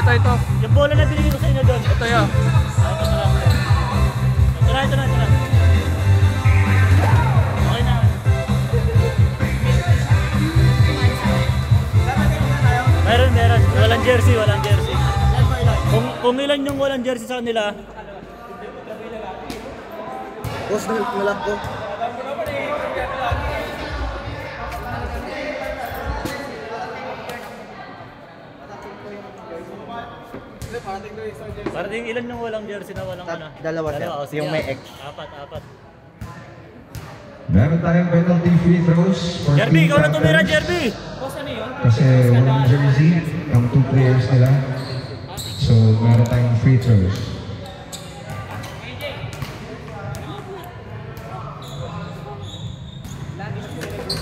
Ito. Yung bola na binigay ko sa inyo doon. Ito yan. Ito na. Okay na. Meron. Walang jersey. Kung ilan yung walang jersey sa kanila. Boss, nalak ko. Parating ilan yung walang jersey na walang ano? Dalawa sir. Yung may X. Apat. Meron tayong penalty free throws for Jerby, ikaw na tumira, Jerby! kasi walang jersey ang 2 players nila. So, meron tayong free throws.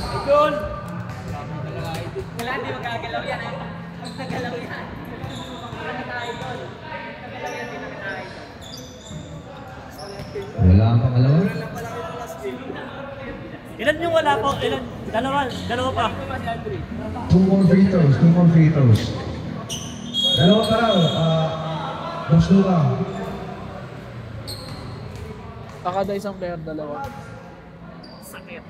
Idol! Wala, hindi magagalaw yan eh. Pag nagalaw yan. Wala ang pangalawa. Ilan yung wala po? Ilan? Dalawa pa. 2 more free throws. Dalawa pa raw. Boss Luka. Kakada isang player, dalawa. Sakit.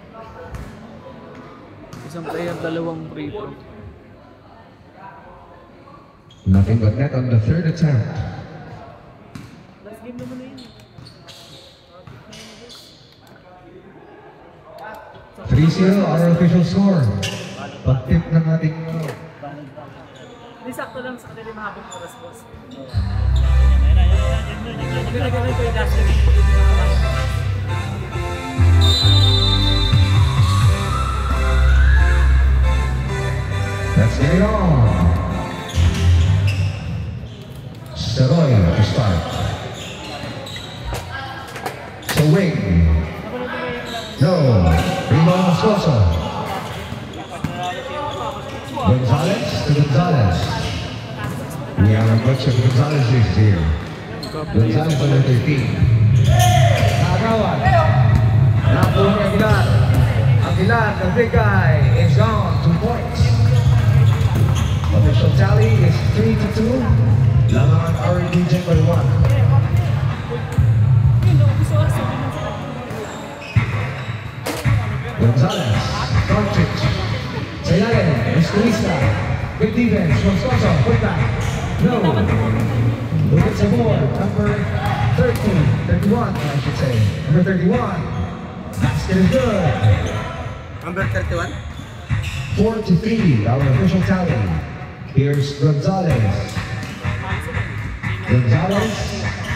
Isang player, dalawang free throw. Nothing but net on the third attempt. Last game naman na yun. 3-0 our official score. Pag-tip ng ating Hindi sakto lang sa kanila mahabang oras, boss. Ganun ko yung last game. Let's get it on. Seroy to start. So wing. No. Rebound Moscoso. Gonzalez to Gonzalez. We have a bunch of Gonzalez's here. Gonzalez on the 13. Nagawan. Napo ni Aguilar. Aguilar, the big guy, is gone. 2 points. Official tally is 3-2. Laman already checked by 1. Gonzalez, Doncic, Sayalen, Escalista, good defense, Moscoso, put back, no, look at the board, number 31, I should say, number 31, basket is good. Number 31? 4-3, our official tally. Here's Gonzalez. Gonzalez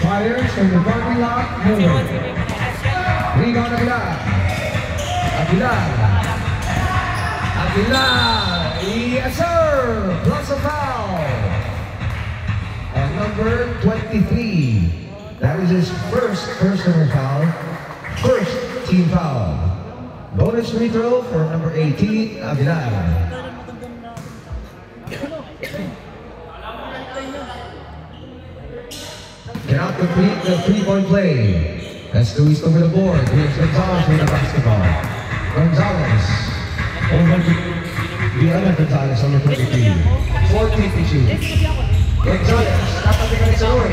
fires from the parking lot, no. Rebound Aguilar. Yes sir! Plus a foul. And number 23. That is his first personal foul. First team foul. Bonus free throw for number 18, Aguilar. Cannot complete the 3-point play. That's Luis over the board. Here's Gonzalez with the basketball. Gonzalez over to the other Gonzalez on the 23. 14-2. Gonzalez, napatingin sa Roy.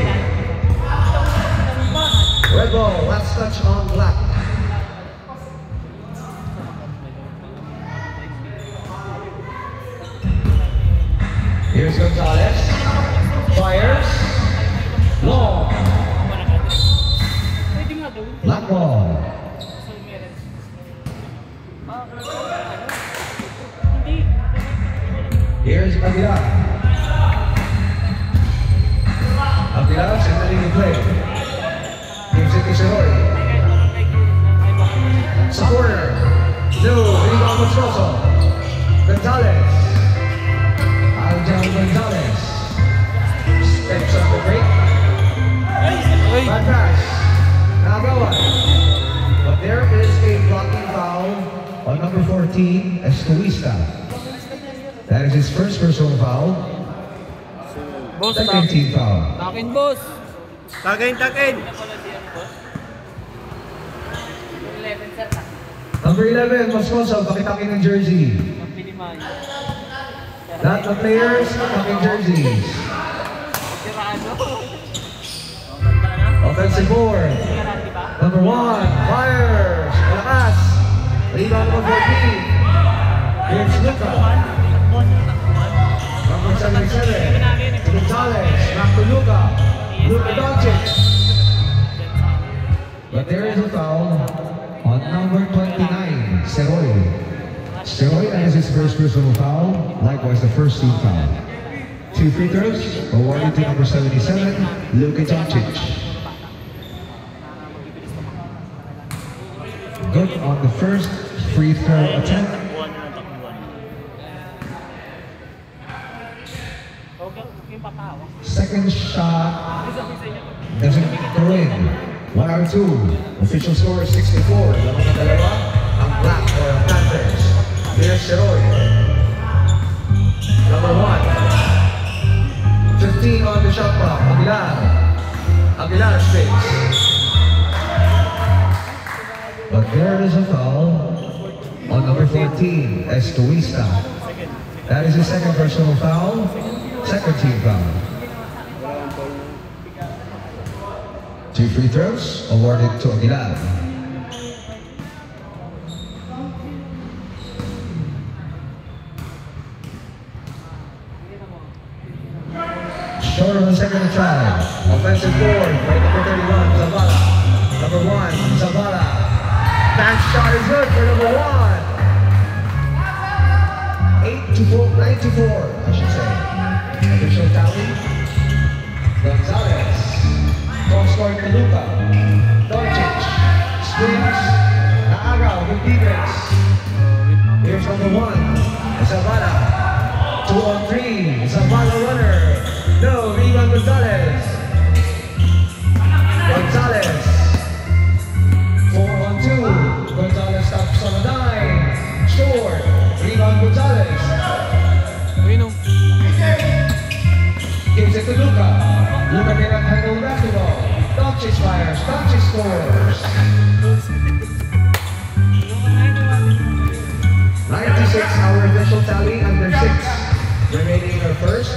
Red ball, last touch on black. Here's Gonzalez. Fires. Long. Black ball. Here's Aguilar. Aguilar signaling the play. Gives it to Seroy. Sa corner. No, rebound Moscoso. Gonzalez. Aljan Gonzalez. Steps on the break. Bad pass. Nagawan. But there is a blocking foul on number 14, Escoista. That is his first personal foul. Boss, Second team foul. takin, boss. Takin. Number 11, Moscoso, pakitakin ng jersey. Not the players, takin jerseys. Offensive board. Number 1, fires. Malakas. Rebound number 14. Here's Luka. Number 77. Gonzalez. Back to Luka. Luka Doncic. But there is a foul on number 29, Seroy. Seroy has his first personal foul, likewise the first team foul. 2 free throws awarded to number 77, Luka Doncic. Good on the first free throw attempt. Second shot doesn't go in. 1 out of 2. Official score is 64. Lamang na dalawa ang Black or ang Panthers. Here's Seroy. Number 1. 15 on the shot clock. Aguilar space. But there is a foul on number 14, Estoista. That is his second personal foul, second team foul. 2 free throws awarded to Aguilar. Short on the second try. Offensive board by number 31, Zavala. Number 1, Zavala. That shot is good for number 1. 9 to 4, I should say. Official tally. Gonzalez. Cross court to Luka. Doncic. Springs. Naagaw. Good defense. Here's number 1. Zavala. 2 on 3. Zavala runner. No, rebound Gonzalez. Gonzalez. 4 on 2. Gonzalez stops on a dime. Short. Rebound Gonzalez. Gives it to Luka. Luka cannot handle the basketball. Doncic fires. Doncic scores. 96 our initial tally under 6. Remaining in our first.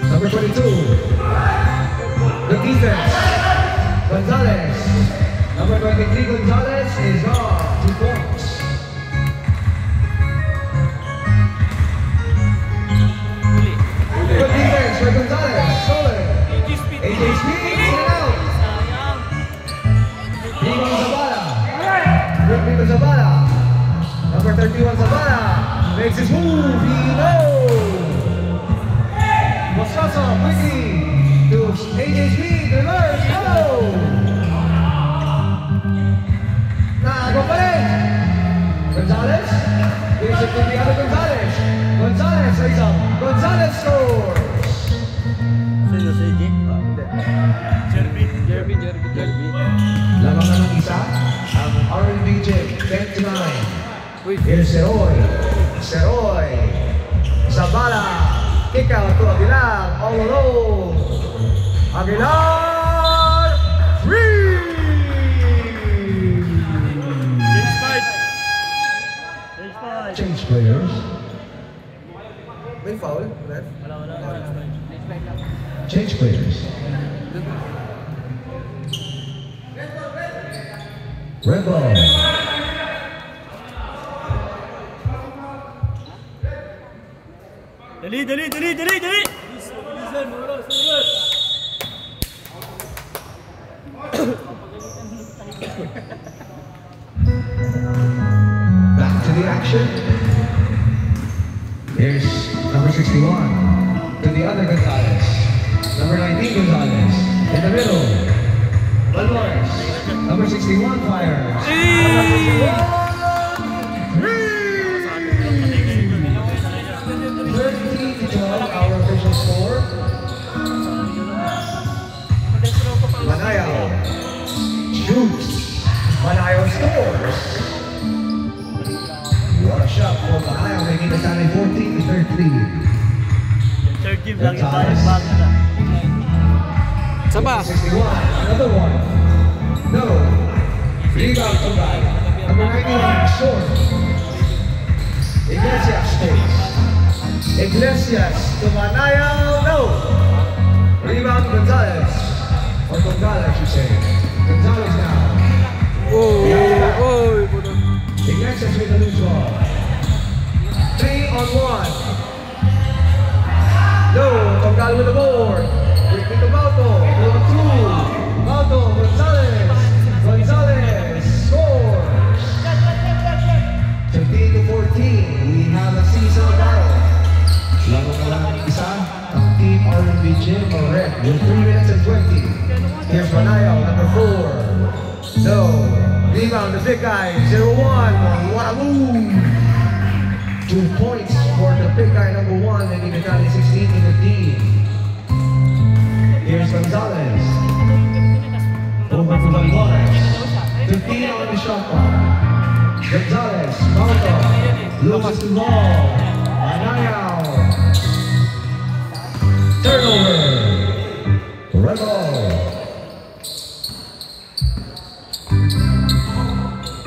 Number 22. The defense. Gonzalez. Number 23 Gonzalez is off. 2 points. Good defense for Gonzalez. Stolen. AJ Speed. Out. Rebound Zavala. Good to Zavala. Number 31 Zavala. Makes his move. He knows. Moscoso quickly to AJ Speed. Reverse. No. Go pa rin. Gonzalez. Gives it to the other Gonzalez. Gonzalez lays up. Gonzalez scores. Sino si AJ? Jerby. Lamang na ng isa. Ang RNBJ. 10 to 9. Here's Seroy. Zavala. Kick out to Aguilar. All alone. Aguilar. 3. Change players. May foul, ref? Change players. Red ball. Dali! Back to the action. Here's number 61 to the other Gonzalez. Number 19 Gonzalez in the middle. Valores. Number 61 fires. Number 61. 13 to 12 our official score. Manayaw shoots. Manayaw scores. What a shot for Manayaw, making the tally 14 to 13. Third team lang yung bago na. Saba. 61, another one. No. Rebound to back. Number 91, short. Iglesias space. Iglesias to Manayaw, no. Gonzalez, you say. Gonzalez now. Oh, puto. Iglesias with the loose ball. 3-on-1. No, Tonggal with the board. Quickly to Bauto. 2-on-2. Bauto, Gonzalez. Gonzalez scores. 15-14. We have a seasonal battle. Laro na lang isa. Ang team R&B Gym or Red with 3 minutes and 20. Here's Manayo, number 4. No. Rebound, the big guy, 0-1. What a move! 2 points for the big guy number 1, making the tally 16-15. Here's Gonzalez. Over to Valvores. 15 on the shot clock. Gonzalez, Bauto, loses the ball. Anayao. Turnover. Red ball.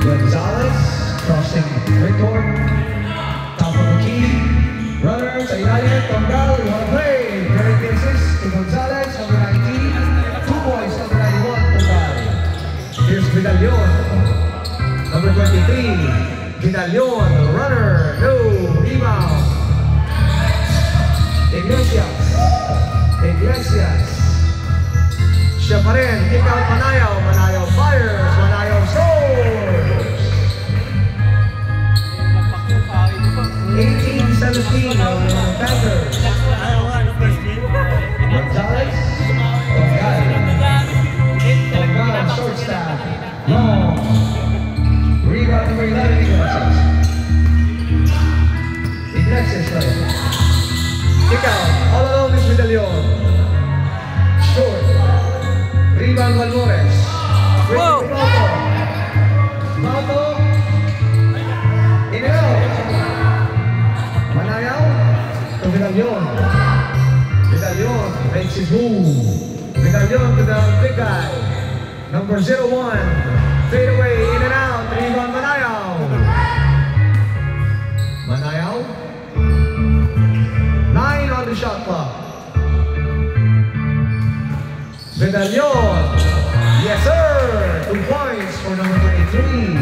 Gonzalez crossing Victor. Top of the key. Runners, Ayala, Tonggal, we want to play. Very good assist to Gonzalez, number 19. 2 points, number 91, Tonggal. Here's Vidalion, number 23. Vidalion, runner, no, rebound. Iglesias. Iglesias. Siya pa rin, kick out Manayaw. Manayaw fires, Manayaw scores. 18-17 Panthers. First game. Gonzalez. Tonggal. Tonggal, short staff. Long. Rebound number 11, Iglesias. Iglesias play. Kick out, all alone is Vidalion. Short. Rebound Valvores. Wow. Bauto. Bauto. In and out. Manayaw. To Vidalion. Vidalion makes his move. Vidalion to the big guy. Number 01. Fade away, in and out. Rebound Manayaw. Manayaw. 9 on the shot clock. Vidalion. Yes, sir. 2 points for number 23.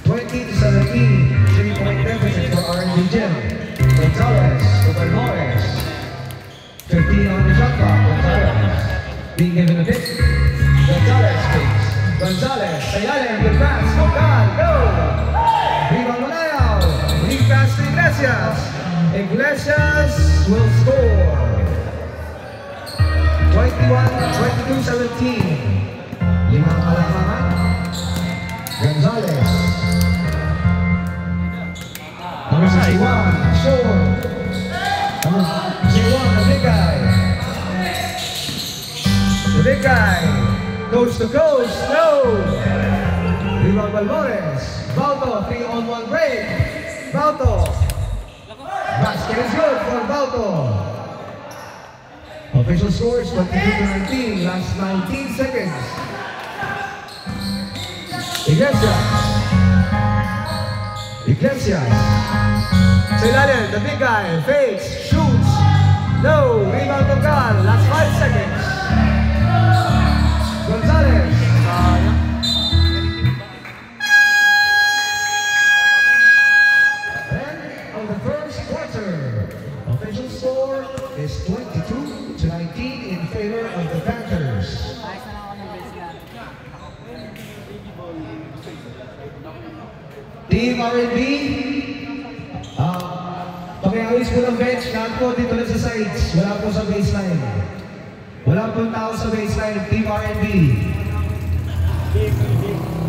20-17. 3-point deficit for R&B Gym. Gonzalez to Valvores. 15 on the shot clock. Gonzalez being given a pick. Gonzalez takes. Gonzalez. Ayala, good pass. Tonggal, go. Rebound Manayaw. Lead pass to Iglesias. Iglesias will score. 22-17. Limang kalamangan. Gonzalez. Number 61, short. Number 61, the big guy. The big guy. Coast to coast, no. Rebound Valvores. Bauto, 3-on-1 break. Bauto. Basket is good for Bauto. Official scores 22-19, last 19 seconds. Iglesias. Iglesias. Sa ilalim, the big guy. Fakes, shoots. No. Rebound Tonggal. Last 5 seconds. Gonzalez. End of the first quarter. Official score is 22-19 in favor of the Panthers. Team R&B, pag-ayos po ng bench, lahat po dito lang sa sides, wala po sa baseline. Wala po tao sa baseline, Team R&B.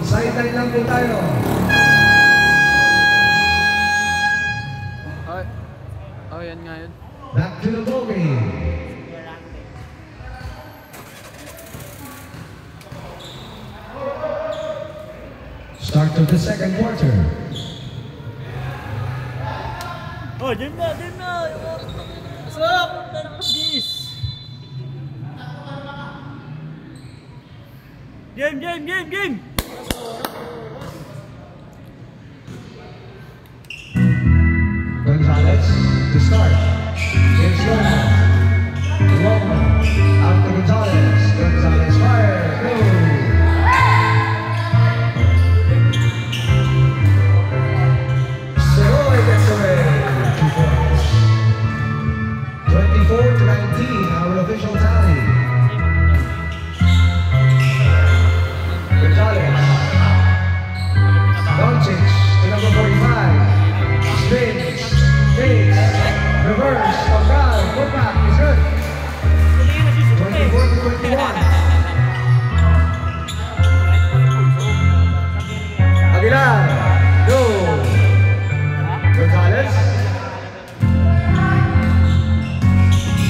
Sideline lang po tayo. Oh, yan nga yun. Back to the ball game. Start of the second quarter. Oh, game na, game na. Stop! Jeez. Game, game, game, game. Gonzalez to start. Here's Loma. Loma. Out to Gonzalez. 19, our official tally. Gonzalez. Doncic to number 45. Spins. Fakes. Reverse. Tonggal. Put back. He's good. 24 to 21. Aguilar. Go. Gonzalez.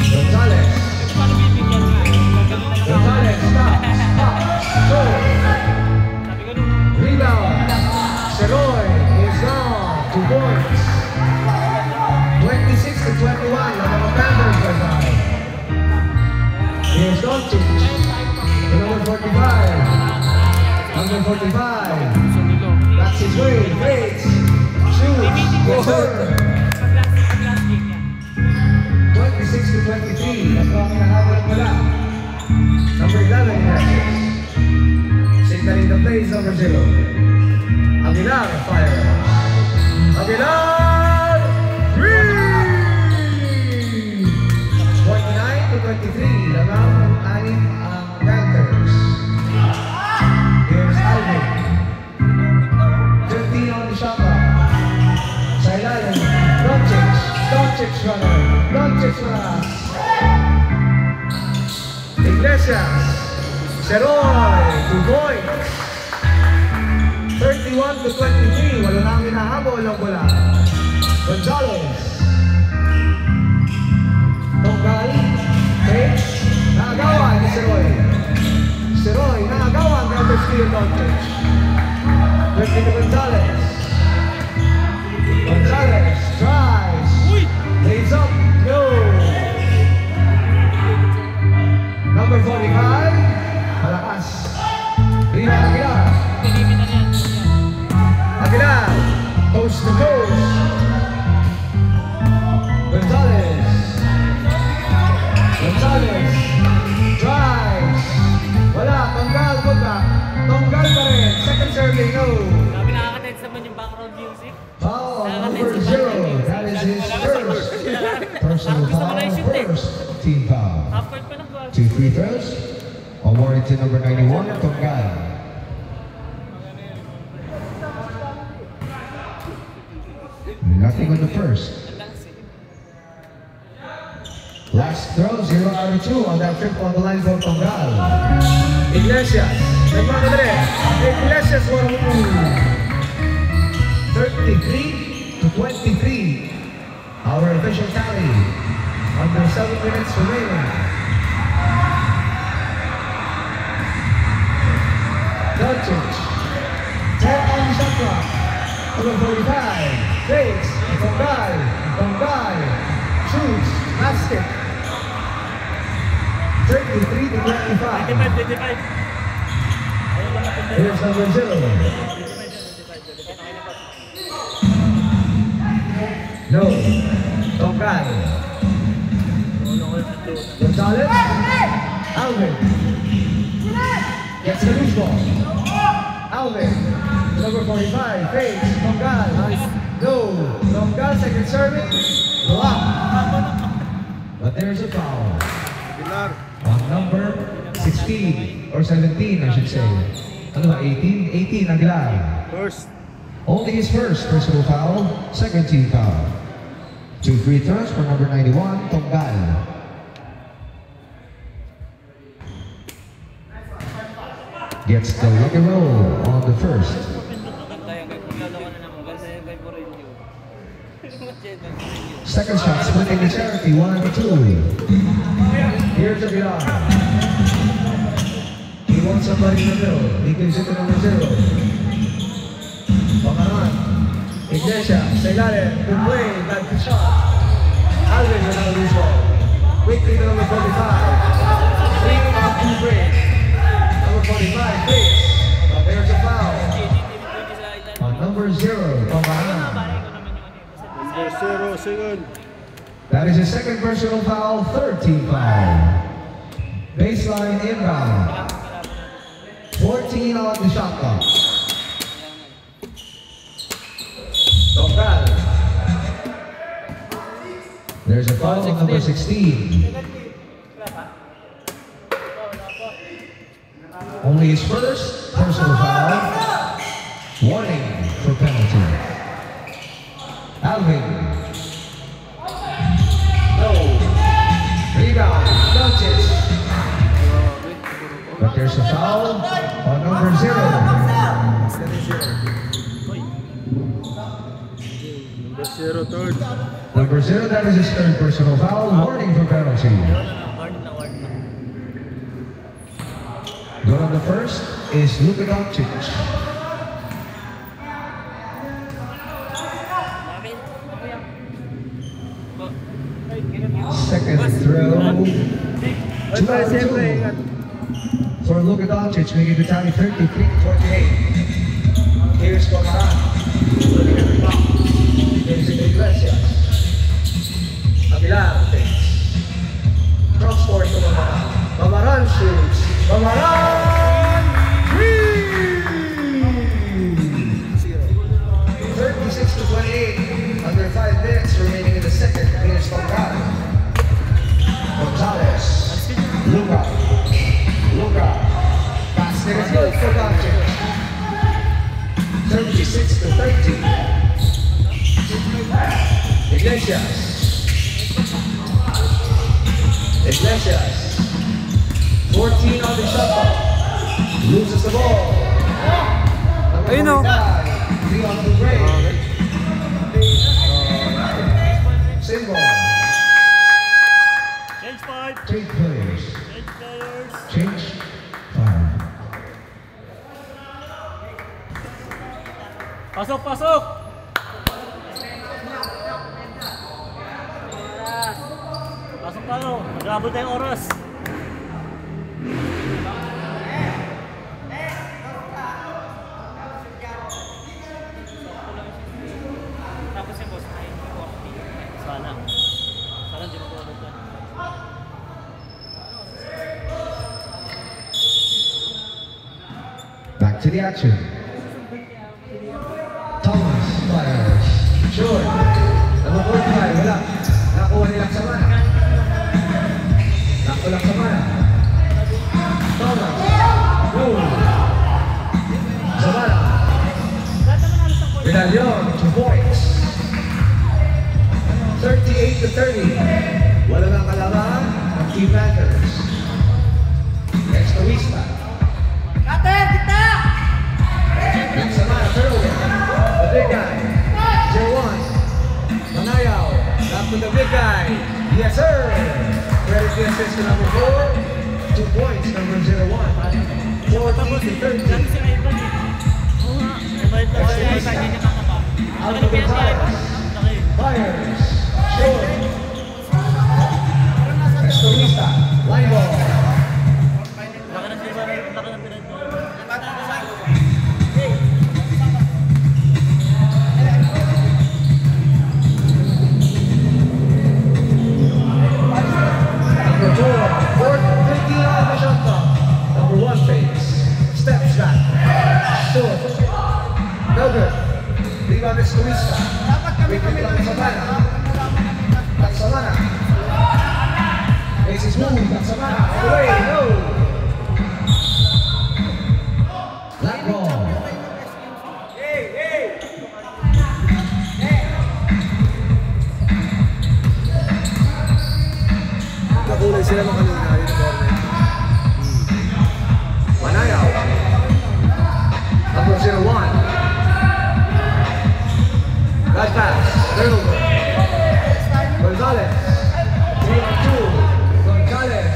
Gonzalez. Gonzalez. Stop. Go. Rebound. Seroy is down. 2 points. 26 to 21. Number Panthers are down. Here's Doncic. To number 45. Number 45. That's his way. Fakes. Shoots. Yes, sir. 26 to 23. That's all hinahabol pala. Number 11, yes. Signaling the plays, number 0. Aguilar, fire. Aguilar! 3! 49 to 23. Lamang ng 6 ang Panthers. Here's Alvin. 15 on the shot clock. Sa ilalim, Doncic. Doncic runner. Doncic runner. Iglesias. Seroy. 2 points. 31 to 23. Wala nang hinahabol ang bola. Gonzalez. Tonggal. Fakes. Nakagawa ni Seroy. Seroy. Nakagawa ang Panthers steal Doncic. 20 to Gonzalez. Gonzalez tries. Lays up. No. Number 45. Malakas. Rebound Aguilar. Aguilar. Coast to coast. Gonzalez. Gonzalez. Drives. Wala. Tonggal. Put back. Tonggal pa rin. Second serving. No. Grabe nakaka-tense naman yung background music. Foul number 0. That is his first personal foul. First team foul. Half court pa ng ball. 2 free throws. Awarded to number 91, Tonggal. Nothing on the first. Last throw, 0 out of 2 on that trip on the line for Tonggal. Iglesias. Nagmamadali. Iglesias will move. 33 to 23. Our official tally. Under 7 minutes remaining. Doncic. 10 on the shot clock. Number 45. Fakes. Tonggal. Tonggal. Shoots. Basket. 33 to 25. 25. Here's number 0. No. Tonggal. Gonzalez. Alvin. Gets the loose ball. Alvin. Number 45. Fakes. Tonggal. No. Tonggal second serving. Block. But there's a foul. On number 16 or 17, I should say. Ano ba? 18? 18 Aguilar. First. Only his first personal foul, second team foul. 2 free throws for number 91, Tonggal. Gets the lock and roll on the first. Second shot splitting the charity, 1 and 2. Here's Aguilar. He wants somebody in the middle. He gives it to number 0. Pamaran. Iglesias. Segale. Good play. Bad shot. Alvin with another loose ball. Quickly to number 45. 3 on 2 break. Number 45. Fakes. But there's a foul. On number 0. Pamaran. Number 0, second. That is his second personal foul, third team foul. Baseline inbound. 14 on the shot clock. Tonggal. There's a foul on number 16. Only his first personal foul. Warning for penalty. Alvin. No. Rebound. Doncic. But there's a foul on number 0. Number 0, third. Number 0, that is his third personal foul. Warning for penalty. Good on the first is Luka Doncic. Second throw. 2 out of 2. For Luka Doncic, making the tally 33-48. Here's Bamaran. Here's Iglesias. Aguilar takes. Cross court to Bamaran. Bamaran shoots. Bamaran! 36-28. Under 5 minutes remaining in the second. Here's Gonzalez. Luka. Basket is good for Doncic. 36-30. Iglesias. 14 on the shot clock. Loses the ball. Ayun o. 3 on the break. Single. Change 5. Change players. Change players. Change 5. Pasok, pasok! Pasok tayo. Mag-abot tayong oras. Sana. Sana di mag-abot na. Back to the action. Thomas fires. Short. Number 45, wala. Nakuha nilang Samana. Nakulang Samana. Thomas. Boom. Samana. Medallion, 2 points. 38-30. Wala nang kalaban ng Team Panthers. Next to Wista. Next Samana, Turtle. The big guy. 0-1. Manayaw. Back to the big guy. Yes, sir. Credit the assist to number 4. 2 points, number 0-1. 14-30. Out of the fires. Fires. Short. Estorista. Line ball. Number 4. 4-15 on the shot clock. Number 1 fakes. Steps back. Short. No good. Rebound is Luisa. Wait lang Samana. Samana. Makes his move. Samana. Away. No. Black ball. Nakulay sila ng kanina yung corner. Manayaw. Number 0-1. Right pass. Turnover. Gonzalez. 3-2. Gonzalez.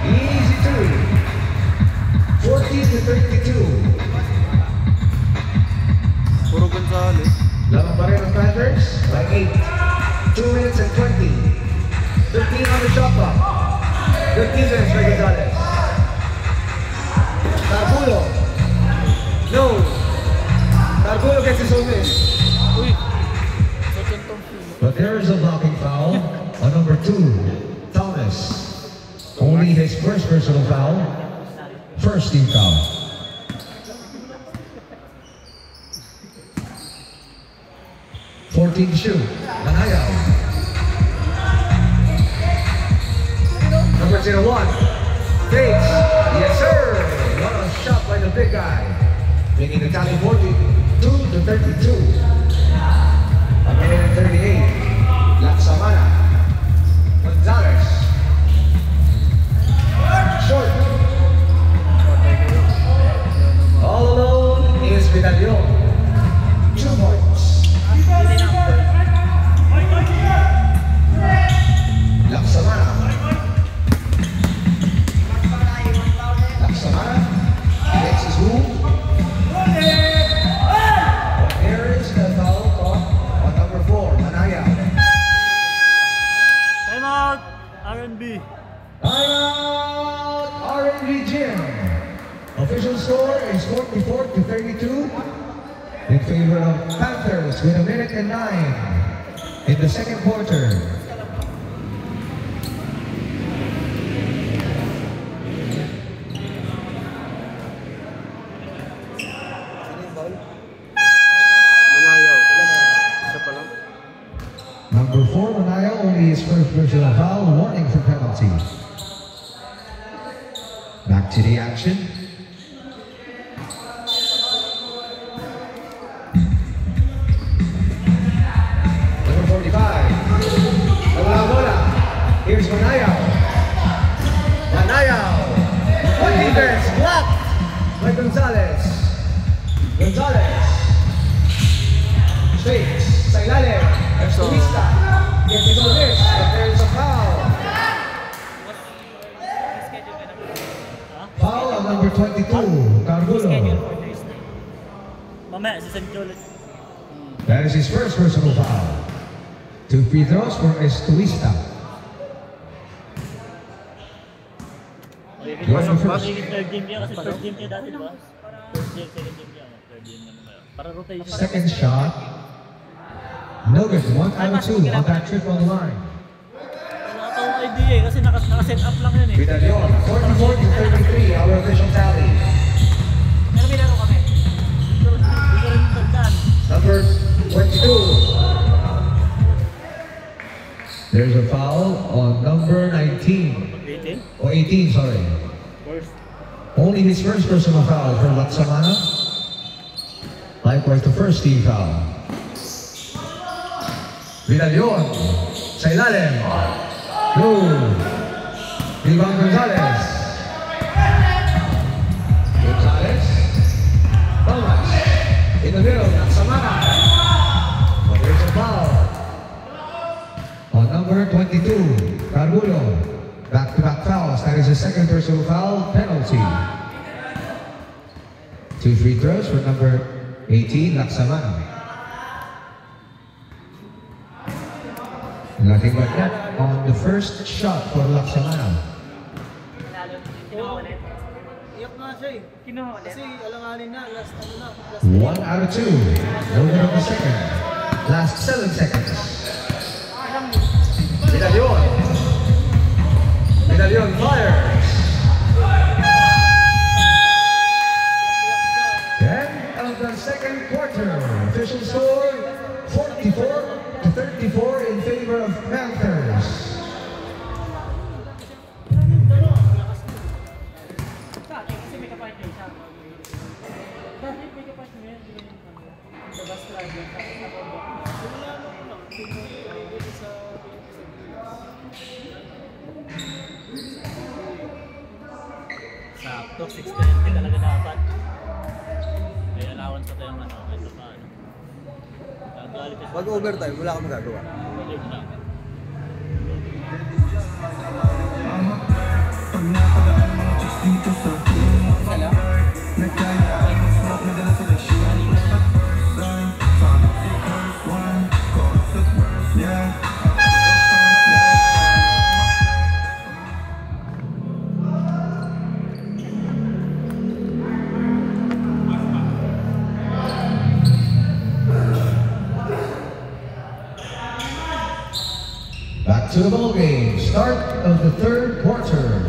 Easy 2. 14-32. Puro Gonzalez. Laban pa rin ang Panthers by 8. 2 minutes and 20. 13 on the shot clock. Good defense by Gonzalez. Tarbulo. No. Tarbulo gets his own miss. Uy. Second tom. But there is a blocking foul on number 2, Thomas. Only his first personal foul. First team foul. To shoot. Manayaw. 101. Fakes. Yes, sir. What a shot by the big guy. Making the tally 42-32. A minute and 38. Laksamana. Gonzalez. Short. All alone is Vidalion. 2 points. Laksamana. Laksamana. Makes his move. There is the foul call on number 4, Manaya. Time out! R&B. Timeout, R&B Gym. Official score is 44-32 in favor of Panthers with 1 minute and 9 in the second quarter. Manayaw. Isa pa lang. Number 4, Manaya, only his first personal foul, warning for penalty. Back to the action. Number 45. Nawala bola. Here's Manayaw. Manayaw. Good defense. Blocked by Gonzalez. Gonzalez. Straight. Sa ilalim. Estuista. Gets it on this. But there's a foul. Foul on number 22. Cargulo. Mamaya, si Sancho ulit. That is his first personal foul. 2 free throws for Estuista. Magiging third game niya kasi first game niya dati, diba? First game, second game niya. Third game na naman. Para rotation. Second shot. No good. 1 out of 2 on that trip on the line. Wala akong idea eh, kasi naka-set up lang yan eh. Vidalion, 44-33, our official tally. Pero binaro kami. Hindi ko rin tandaan. Number 22. There's a foul on number 19. 18? Or 18, sorry. First. Only his first personal foul for Laksamana. Likewise, the first team foul. Vidalion, sa ilalim. Go. Rebound Gonzalez. Gonzalez. Thomas. In the middle, Laksamana. But there's a foul. On number 22, Cargulo. Back-to-back fouls. That is the second personal foul penalty. 2 free throws for number 18, Laksamana. Nothing but net on the first shot for Laksamana. Iyak nga siya eh. Kinuha ulit. Kasi alanganin na, last 1 out of 2. No good on the second. Last 7 seconds. Vidalion. Vidalion fires. End of the second quarter. Official score 44-34 in favor of Panthers. Kasi may kapartner siya. Bakit may kapartner? Labas lang yan. Sakto, 6:20 talaga dapat. May allowance pa tayong ano, ito pa ano. Gagalit kasi. Pag overtime, wala kang magagawa. Wala na. Back to the ball game. Start of the third quarter.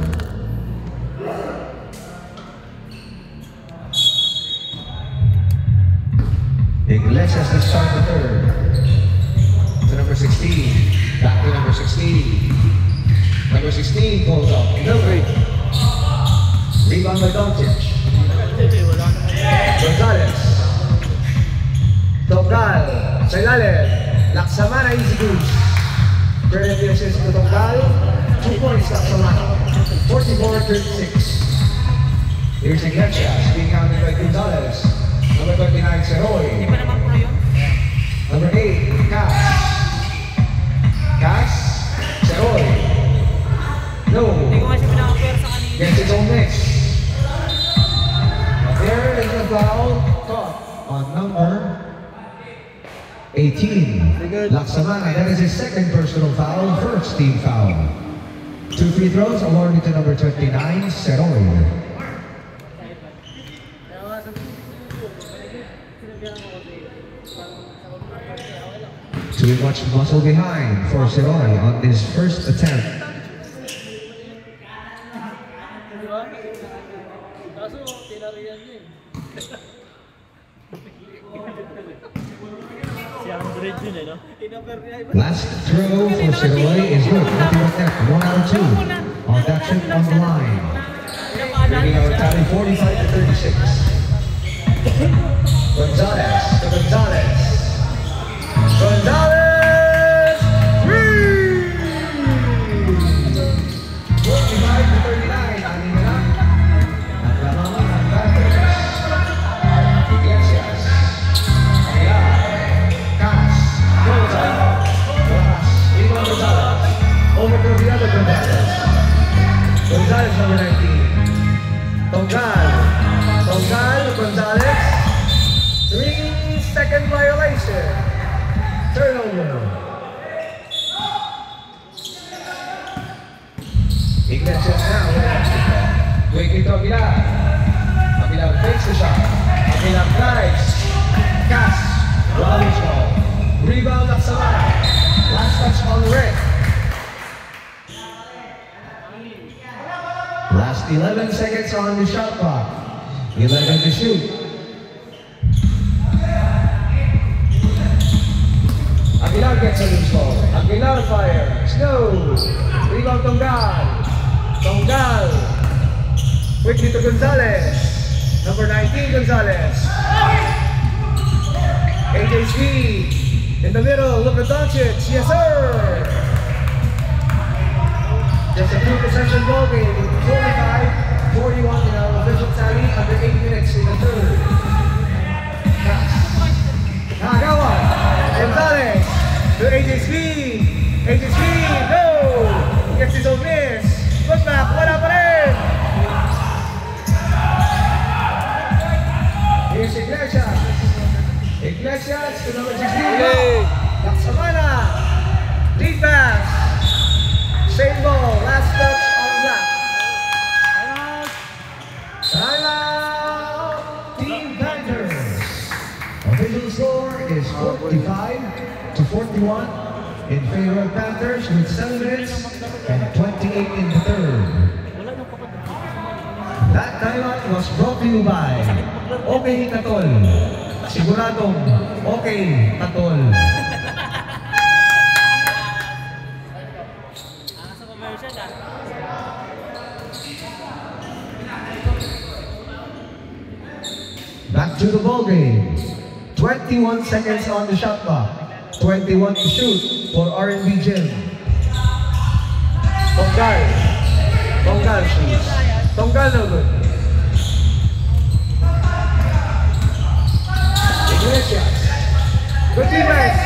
Iglesias to start the third. To number 16. Back to number 16. Number Number 16 pulls up. No break. Rebound by Doncic. Gonzalez. Tonggal. Sa ilalim. Laksamana, easy goose. Credit the assist to Tonggal. 2 points, Laksamana. 44-36. Here's Iglesias, being counted by Gonzalez. Number 29, Seroy. Hindi pa naman pro yun. Number 8, Cass. Cass, Seroy. No. Hindi ko nga siya pinaka-fair sa kanina. Gets its own miss. There is a foul caught on number 18. Laksamana, that is his second personal foul, first team foul. 2 free throws awarded to number 29, Seroy. Too much muscle behind for Seroy on this first attempt. Kaso, tinariyan niya Si Andred yun eh, no? Last throw for Seroy is good. Nothing left, 1 out of 2 on that trip on the line. Bringing our tally 45-36. Gonzalez to Gonzalez. Gonzalez! 3! 45-39. Anin na lang. Ang lamang ng Panthers. Iglesias. Aguilar. Cass. Gonzalez. Rojas. Ivan Gonzalez. Over to the other Gonzalez. Gonzalez number 19. Tonggal. Tonggal, Gonzalez. 3-second violation. Turnover. Iglesias now with the basketball. Quickly to Aguilar. Aguilar fakes the shot. Aguilar drives. Cass. Rallies ball. Rebound of Samara. Last touch on the red. Last 11 seconds on the shot clock. 11 to shoot. Aguilar gets a loose ball. Aguilar fires. No. Rebound Tonggal. Tonggal. Quickly to Gonzalez. Number 19 Gonzalez. AJ Speed. In the middle. Look at Doncic. Yes sir. Just a 2-possession ball game. 45-41 in our official tally under 8 minutes in the third. Nakagawa. Gonzalez to AJ Speed. AJ Speed, no! Gets his own miss. Put back, wala pa rin. Here's Iglesias. Iglesias to number 16. Laksamana. Lead pass. Same ball, last touch on black. Timeout. Team Panthers. Official score is 45-41 in favor of Panthers with 7 minutes and 28 in the third. That timeout was brought to you by Okay Katol. Siguradong Okay Katol. Back to the ball game. 21 seconds on the shot clock. 21 to shoot for R&B Gym. Tonggal. Tonggal shoots. Tonggal no good. Iglesias. Good defense.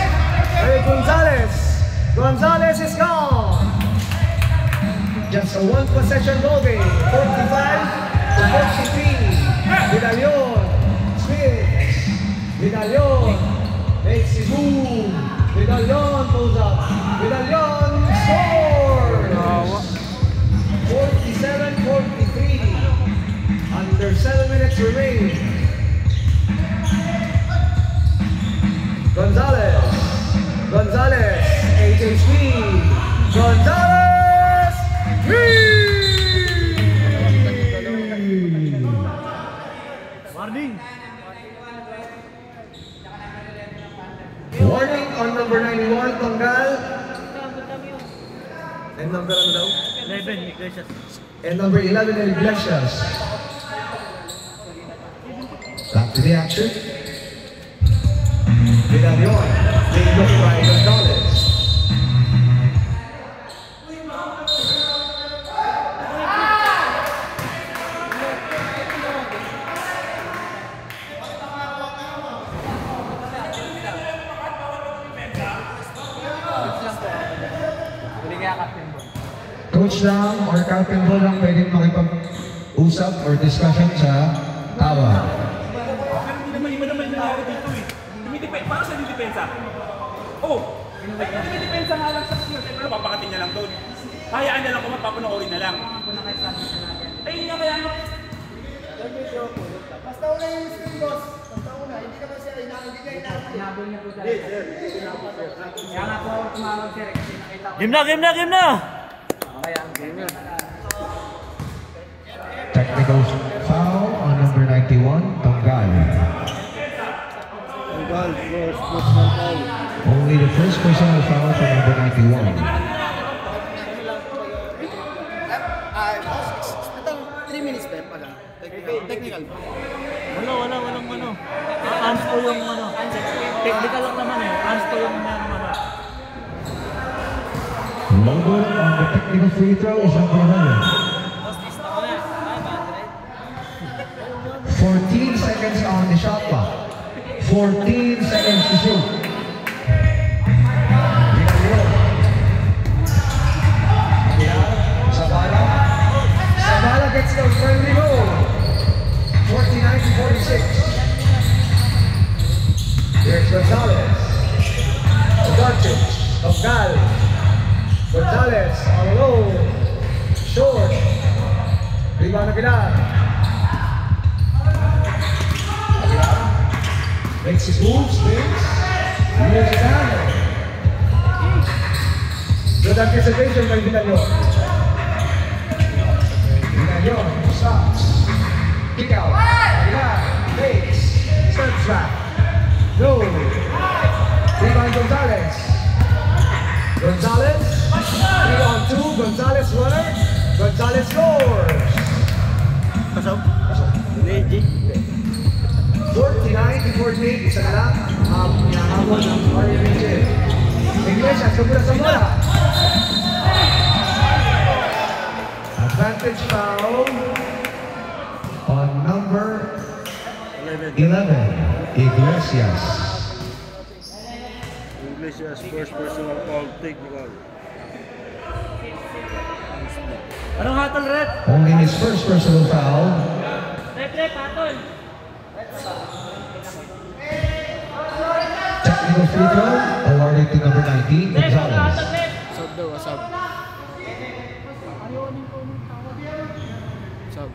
Hey, Gonzalez. Gonzalez is gone. Just a 1-possession ball game. 45-43. Vidalion. Smith. Vidalion. Makes his move. Vidalion pulls up. Vidalion scores. 47-43. Under 7 minutes remaining. Gonzalez. Gonzalez. AJ Speed. Gonzalez. Warning! Warning on number 91, Tonggal. 11, Iglesias. And number 11, Iglesias. Back to the action. Villanueva, being looked by Gonzalez. Coach lang or captain ball lang pwedeng makipag-usap or discussion sa tawa. Pero hindi naman nangyari dito eh. Para sa depensa. Oh! Depensa nga lang sa skill. Pero papakatin niya lang doon. Hayaan niya lang kung mapapanoorin na lang. Ay, hindi na kaya ano. Basta una yung screen, boss. Basta una. Hindi naman siya inabol niya po talaga. Kaya nga po ako tumawag sir kasi nakita ko. Game na! Technical foul on number 91, Tonggal. Tonggal, first personal foul. Only the first personal foul for number 91. Itong 3 minutes pa pala. Technical pa. Walang ano. Hands po yung ano. Technical lang naman eh. Hands po yung ano. Logo on the technical free throw is number 11. 14 seconds on the shot clock. 14 seconds to shoot. Zavala gets the friendly goal. 49-46. Here's Gonzalez. Doncic. Tonggal. Gonzalez on a low. Short. Rebound na Pilar. Makes his moves, spins. Here's it down. Good anticipation by Villanueva. Villanueva stops. Kick out. Pilar. Fakes. Steps back. No. Rebound Gonzalez. Gonzalez. 3-on-2. Gonzalez runner. Gonzalez scores. Pasok? Legit. 49-48, isa na lang ang hinahabol ng RMJ Gym. Iglesias, kumula sa bola. Advantage foul on number 11, Iglesias. Iglesias, first personal foul, technical. Anong hatol, Red? Only his first personal foul. Red, patol. Technical free throw awarded to number 19, Gonzalez. Sub daw, sub. Sub.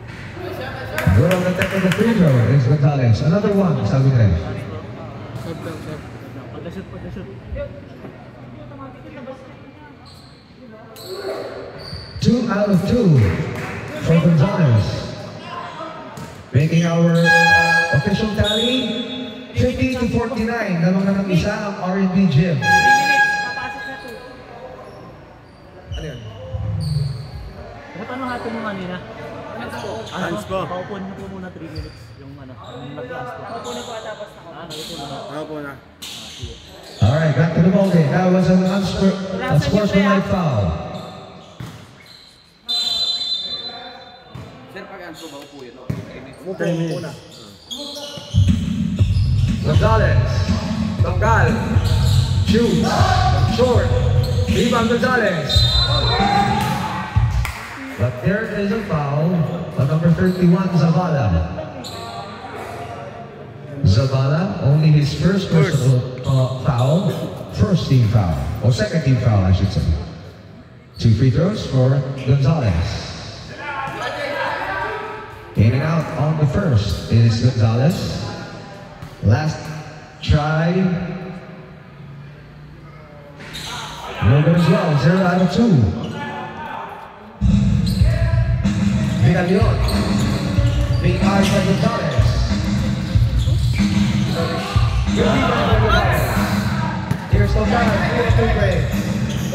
Good on the technical free throw is Gonzalez. Another one, sabi ko rin. Sub daw, sub. Pagkashoot. 2 out of 2 for Gonzalez. Making our official tally 50-49. Dalawang na ng isa ang R&B Gym. Papasok na to. Ano yun? Paano hatol mo kanina? Hands po. Paupuan niyo po muna 3 minutes yung ano, yung nag-last po. Ako na po tapos na ako. Naupo na. Ako po na. Alright, back to the ball game. That was an unsportsmanlike foul. Upo na. Gonzalez. Tonggal. Shoots. Short. Rebound Gonzalez. But there is a foul on number 31, Zavala. Zavala, only his first personal foul. First team foul. Or second team foul, I should say. 2 free throws for Gonzalez. In and out on the first is Gonzalez. Last try. No good as well. 0 out of 2. Villanueva. Being eyed by Gonzalez. Here's Gonzalez.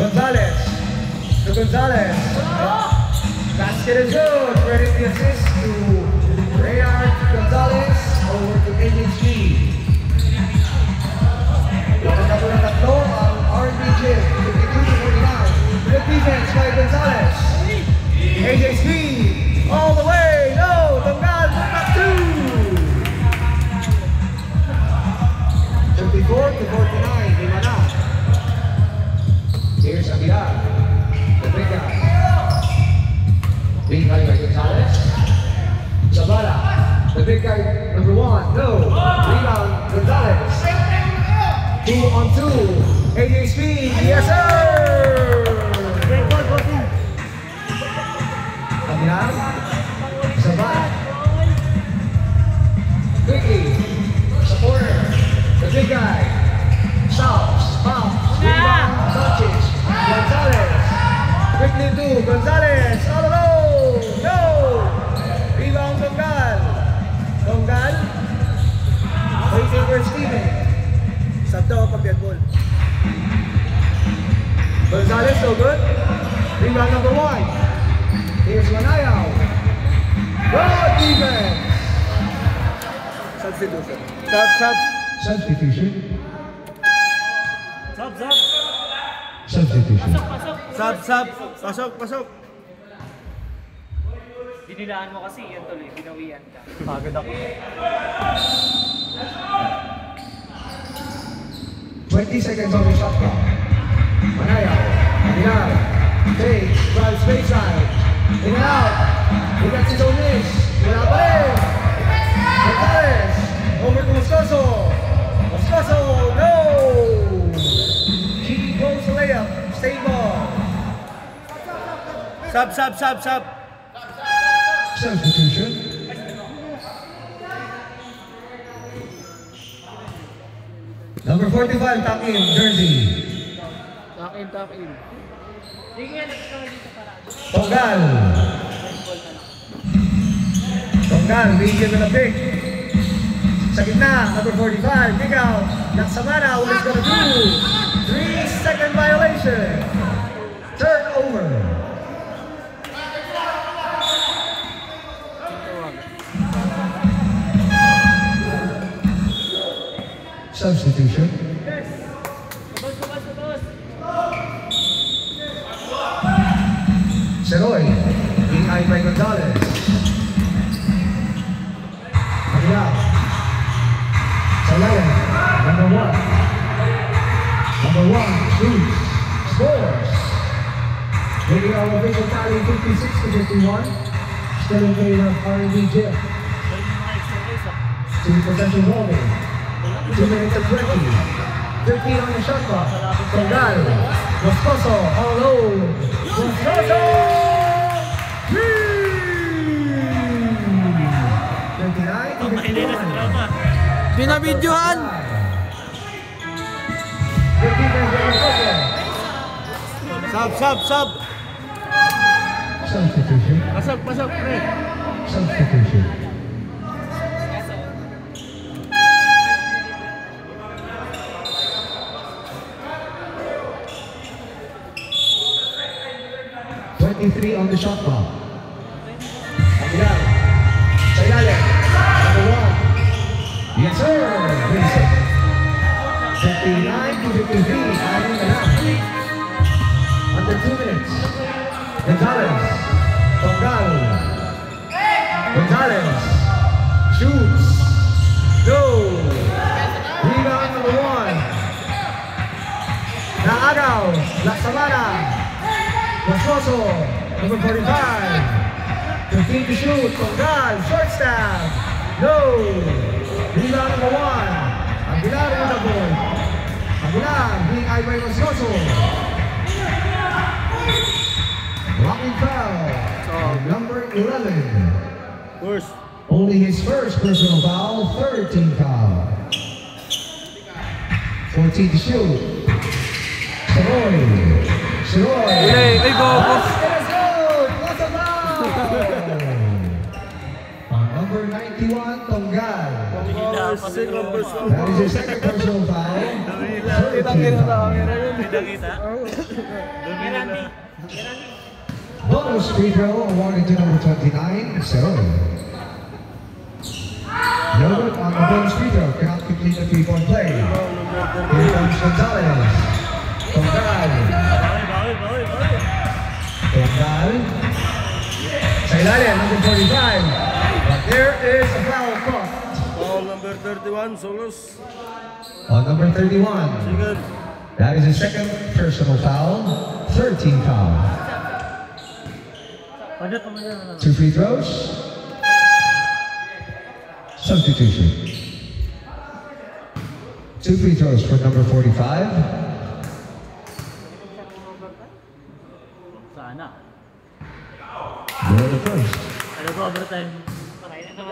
Gonzalez. to Gonzalez. Basket is good. Credit the assist to Rayard Gonzalez over to AHG. Nakatapo ng tatlo ang R&B Gym, 52-49. Good defense by Gonzalez. AHG all the way. No, Tonggal back two. 54-49. Lima na. Here's Aguilar. The big guy. Being held by Gonzalez. Zavala. The big guy, number one. No. Rebound, Gonzalez. 2-on-2. AHP. Yes, sir. Aguilar. Zavala. Quickie. Sa corner. The big guy. Stops. Pops. Rebound. Doncic. Gonzalez. Quickly to Gonzalez. All alone. No. Rebound Tonggal. Tonggal. Waiting for Steven. Sab daw pag dead ball. Gonzalez so good. Rebound number one. Here's Manayaw. Good defense. Substitution. Substitution. Substitution. Pasok. Dinilaan mo kasi, yan tuloy, binawian ka. Pagod ako. 20 seconds on the shot clock. Manayaw. Aguilar. Takes. Drives baseline. In and out. He gets his own miss. Wala pa rin. Gonzalez. Over to Moscoso. Moscoso. No. He goes to layup. Stay ball. Sub. Substitution. Number 45, tuck in, jersey. Tuck in. Tonggal, being given a pick. Sa gitna, number 45, kick out. Laksamana, what is gonna do? 3-second violation. Turnover. Substitution. Seroy, being eyed by Gonzalez. Aguilar. Salayan, number one, shoots, scores. Making our official tally 56-51. Still in favor of R&B Gym. 2 possession holding. 2 minutes and 20. 13 on the shot clock. Tonggal. Moscoso. All alone. Moscoso! 39-51. Binabidyohan! Good defense by Moscoso. Sub. Substitution. Pasok, pre. Substitution. .23 on the shot clock. Aguilar. Sayale. Number one. Yes, sir. 59-53. Adding the half. Under 2 minutes. Gonzalez. Tonggal. Gonzalez. Shoots. No. Rebound number one. Naagaw. Laksamana. Moscoso. Number 45. 15 to shoot. Tonggal. Short staff. No. Rebound number one. Aguilar on the board. Aguilar being eyed by Moscoso. Blocking foul. Number 11. Worst. Only his first personal foul, third team foul. 14 to shoot. Seroy. Ay, go. Let's go! Plus a foul! On number 91, Tonggal. That is his second personal foul. Kitang-kita sa camera yun. Kita-kita? Lumina. Bonus free throw awarded to number 29, Seroy. No good on the bonus free throw, cannot complete the three-point play. Here comes Gonzalez. Tonggal. Bawi. Tonggal. Sa ilalim, number 45. But there is a foul caught Foul number 31, Solos. on number 31. Second. That is his second personal foul, 13 foul. Two free throws. Substitution. Two free throws for number 45. Sana. You're the first. Ano ko, overtime?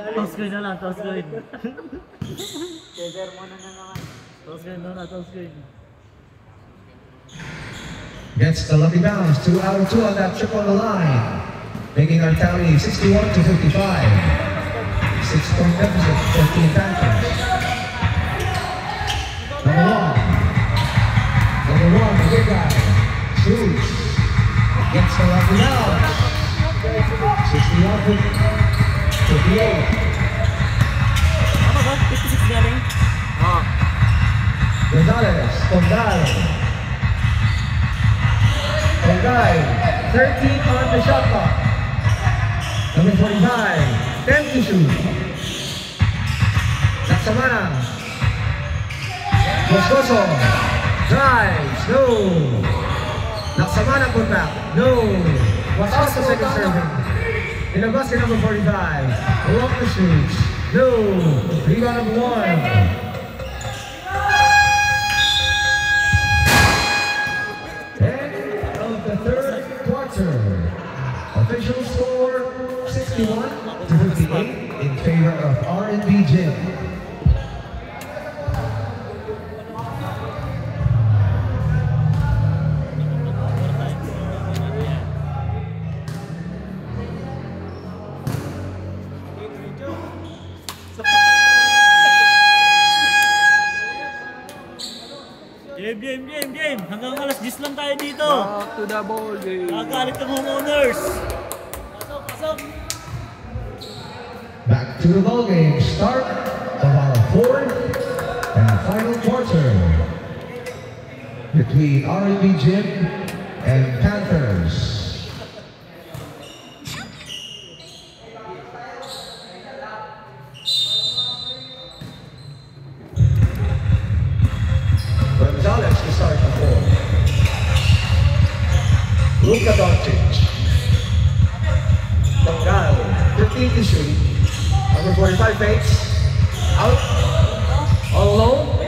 Toss coin na lang, toss coin. Toss coin na, toss coin. Gets the lucky bounce, 2 out of 2 on that trip on the line. Making our tally 61 to 55. 6-point deficit, 14 Panthers. Number one, the big guy, shoots. Gets the lucky bounce. 61 to 58. Ano ba? 56 galing? Gonzalez, Tonggal. Tonggal, 13 on the shot clock. Number 45, 10 to shoot. Laksamana. Moscoso, drives, no. Laksamana put back, no. Moscoso second serving. In the basket number 45, Walker shoots, no. Rebound number 1. Official score 61 to 58 in favor of R&B Gym. Game. Hanggang alas 10 lang tayo dito. Back to the ball game. Nakakalit ng homeowners. Pasok. Back to the ball game. Start of our fourth and final quarter between R&B Gym and Panthers. Gonzalez to start the fourth. Luka Doncic. Tonggal, 15 to shoot. Number 45 fakes. Out. All alone.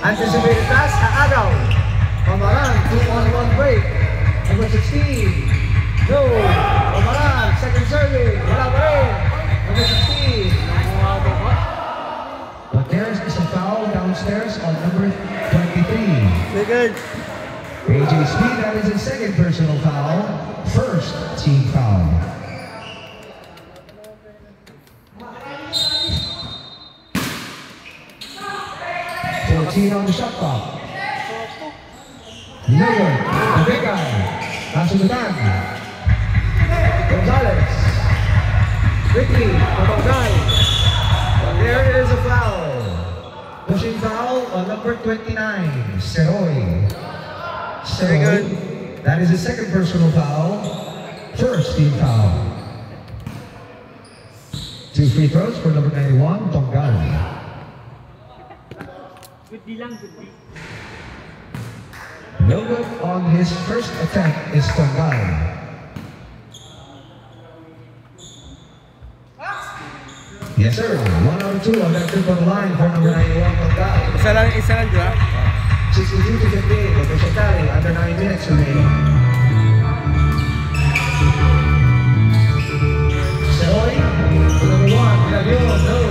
Anticipated pass. Aagaw. Pamaran, 2-on-1 break. Number 16. No. Pamaran, second serving. Wala pa rin. Number 16. But there is a foul downstairs on number 23. Second. AJ Speed, that is his second personal foul. First team foul. On the shot clock. Miller, the big guy. Nasunugan. Gonzalez. Ricky, the ball guy. And there is a foul. Pushing foul on number 29, Seroy. Seroy. That is his second personal foul. First team foul. Two free throws for number 91, Tonggal. No good on his first attempt is Tonggal. Yes sir, 1 out of 2 on that trip on the line for number 91 Tonggal. Isa lang, di ba? 62 to 58, official tally, under 9 minutes remaining. Seroy, number 1, Gabriel, no.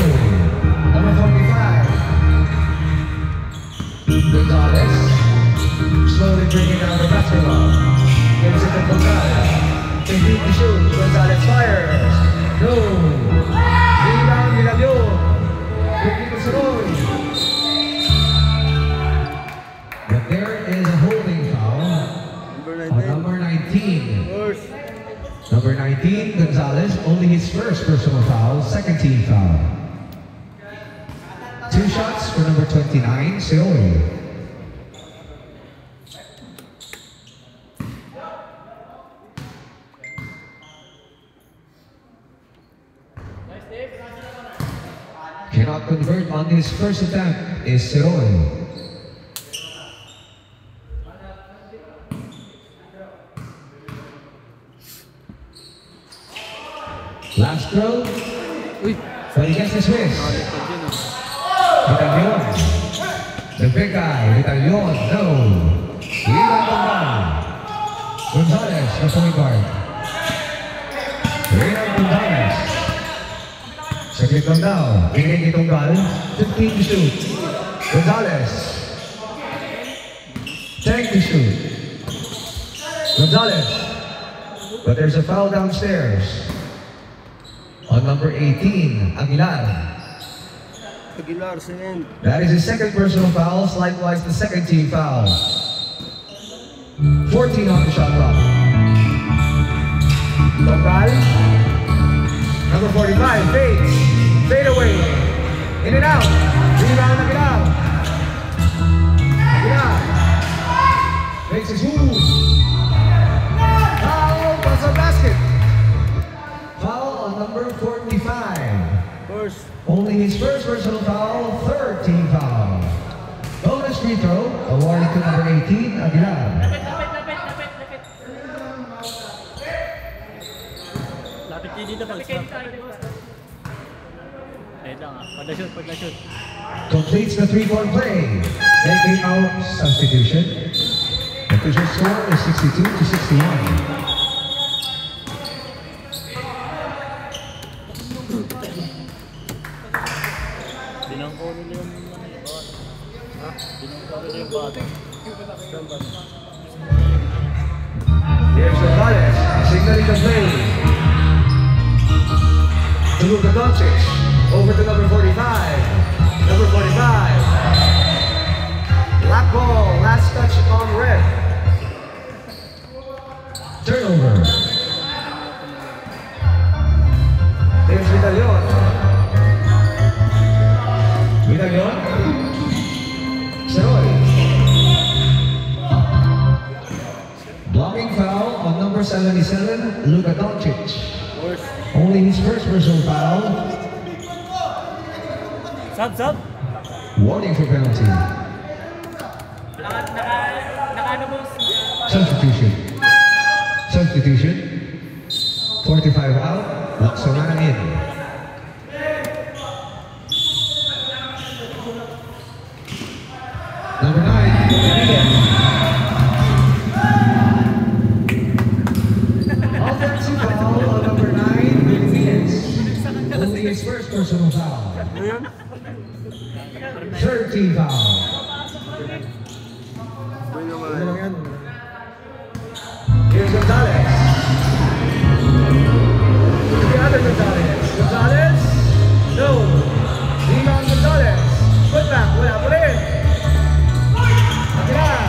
Number 45. Gonzalez, slowly bringing down the basketball. Gives it to Gonzalez. 15 to shoot. Gonzalez fires. No. Rebound, Villavio. 15 to Seroy. Number 19, Gonzalez, only his first personal foul, second team foul. 2 shots for number 29, Seoy. Cannot convert on his first attempt is Seoy. Last throw. But he gets the Swiss. Vitalion. The big guy, Vitalion. No. Rebound Tonggal. Gonzalez, the point guard. Rebound Gonzalez. Saglit lang daw. Ingay ni Tonggal. 15 to shoot. Gonzalez. 10 to shoot. Gonzalez. But there's a foul downstairs. On number 18, Aguilar. Aguilar, second. That is his second personal foul, likewise the second team foul. 14 on the shot clock. Tonggal. Number 45, fades. Fade away. In and out. Rebound Aguilar. Aguilar. Makes his move. Foul, plus a basket. Foul on number 45. First. Only his first personal foul, third team foul. Bonus free throw, awarded to number 18, Aguilar. Lapit din dito pag stop. Eh lang ah, pag-shoot. Completes the 3-point play. Making out substitution. The official score is 62 to 61. Binangko nila yung bata. Here's Gonzalez, signaling the play. To Luka Doncic, over to number 45. Number 45. Black ball, last touch on red. Turnover. There's Vitalion. Vitalion. Seoy. Blocking foul on number 77, Luka Doncic. Only his first personal foul. Sub. Warning for penalty. Substitution. 45 out. Laksamana in. Number 9, Rodriguez. Offensive foul on number 9, Rodriguez. Only his first personal foul. Third team foul. Here's Gonzalez. The other Gonzalez. Gonzalez? No. Rebound Gonzalez. Put back. Wala pa rin. Aguilar.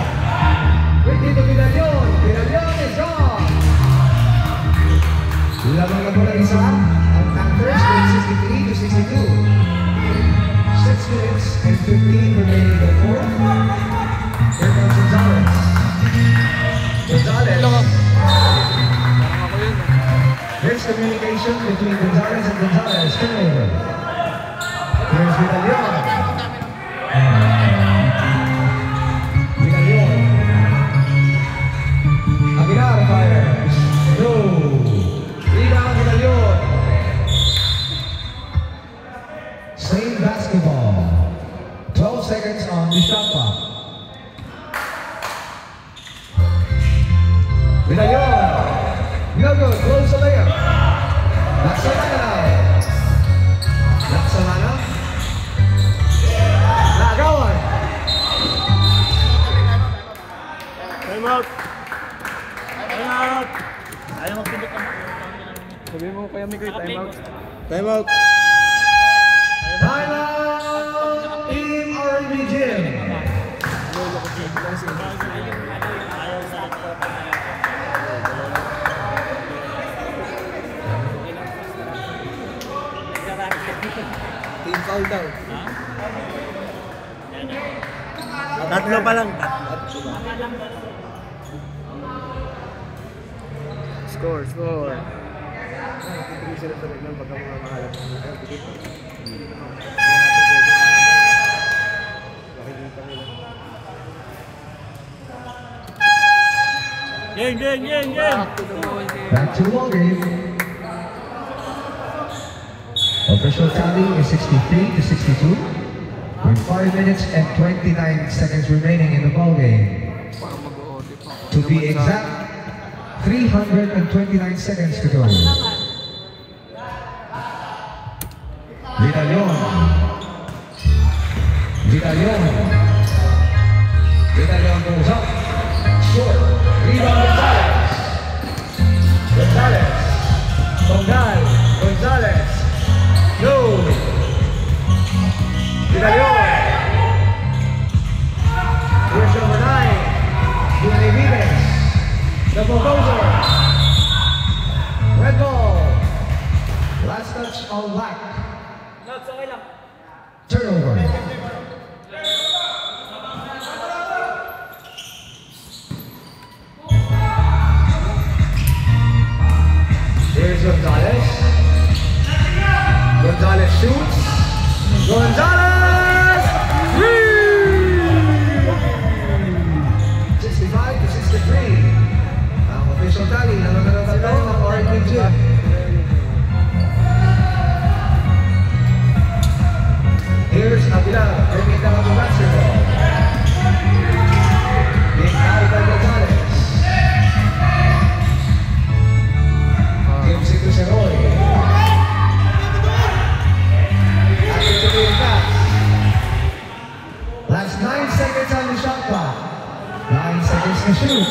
With it to Vitalion. Vitalion is gone. Lamang na po ng isa. Ang Panthers with 63 to 62. 6 minutes and 15 remaining in the fourth. Here comes Gonzalez. Gonzalez. Here's communication between Gonzalez and Gonzalez. Turnover. Here's Vitalion. Vitalion. Aguilar fires. No. Rebound Vitalion. Same basketball. 12 seconds on the shot clock. Vitalion. No good. Close the layup. Laksamana. Laksamana. Nagawan. Time out. Ayaw magpindot ang Sabi mo kaya may great time out. Time out. Time out. Team R&B Gym. Team foul daw. Ha? Yan na. Tatlo pa lang. Score. Titigil sila sa rin ng pagka mga mahalap. Game. Back to the ball game. Official tally is 63-62. With 5 minutes and 29 seconds remaining in the ball game. To be exact, 329 seconds to go. Vitalion goes up. Short. Rebound Gonzalez. Gonzalez. No. Vitalion. Here's number 9. Vives. The proposer. Red ball. Last touch on black. Turnover. Here's Gonzalez. Gonzalez shoots. Gonzalez! 65-63. Ang official tally, nananalo ng RPG. Here's Avila, bringing down the basketball. Being out by Gonzalez. Gives it to Seroy. After the game pass. Last 9 seconds on the shot clock. 9 seconds to shoot.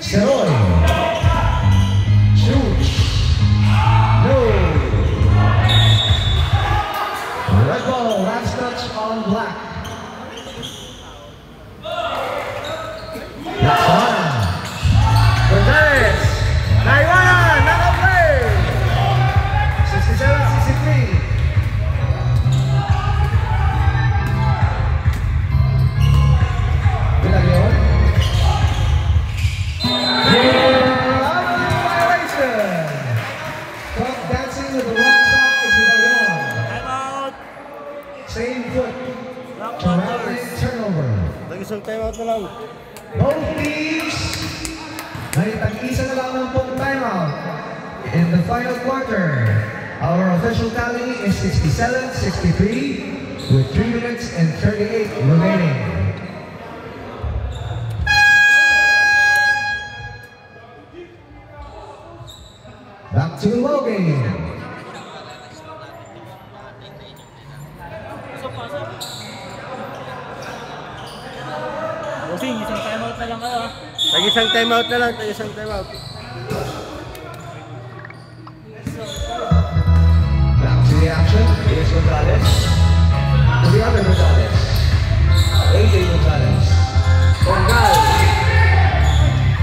Seroy. Shoots. No. Red ball, last touch on black. That's one. Gonzalez. Naiwanan, naka-play. 67-63. Vitalion. Violation. Caught dancing with the wrong side is Vitalion. Time out. Same foot. Traveling turnover. Nag-isang timeout na lang. Both teams may tag-isa na lang ng pong timeout. In the final quarter, our official tally is 67-63 with 3 minutes and 38 remaining. Back to the ball game. Bossing, isang timeout na lang kayo. Tag-isang timeout na lang. Tag-isang timeout. Back to the action. Here's Gonzalez. To the other Gonzalez. AJ Gonzalez.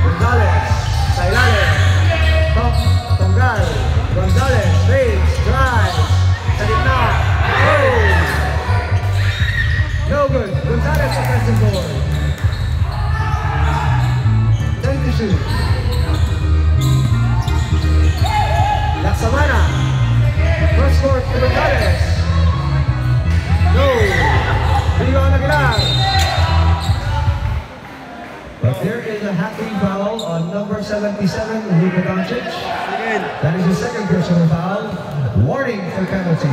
Gonzalez. Sailale. Tonggal. Gonzalez. Fakes. Drives. Sa gitna. Oh! No good. Gonzalez offensive board. 10 to shoot. Laksamana. Cross court to Gonzalez. No. Rebound Aguilar. But there is a hacking foul on number 77, Luka Doncic. That is his second personal foul. Warning for penalty.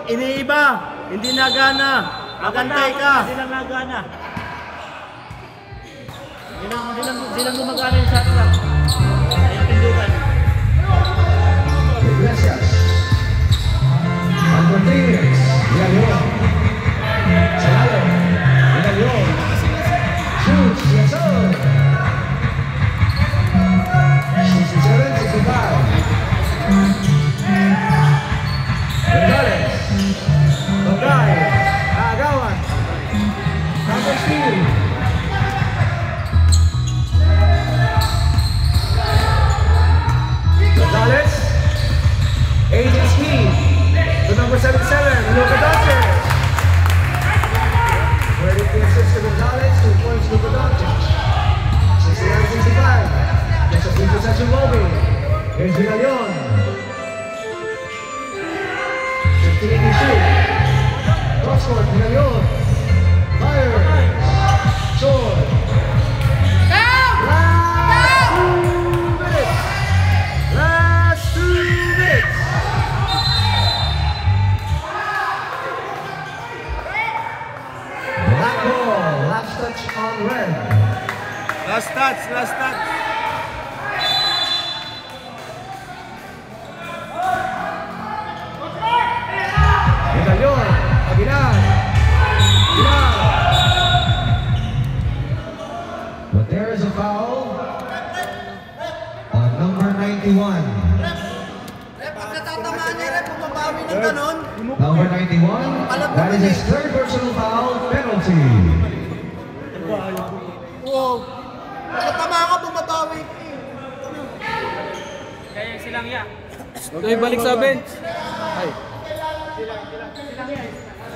Iniiba. Hindi nagana. Magantay ka. Hindi lang nagana. Hindi lang gumagana yung shot clock. Ayun pindukan. Iglesias. Martinez. Vitalion. Salado. Vitalion. Shoots. Yes, sir. 67-65. Gonzalez. Tongay. Agawan. Counter steal. Here's Villalon. 15-82. Cross court, Villalon. Fire. Short. Last 2 minutes. Black ball. Last touch on red. Last touch, last touch. Villalon. Aguilar. Aguilar. But there is a foul on number 91. Pagkatatamaan niya rin, pumabawi ng ganon. Number 91, that is his third personal foul penalty. Wow. Pagkatama ka, bumabawi. Kaya silang ya. Okay, balik sa bench. Ay.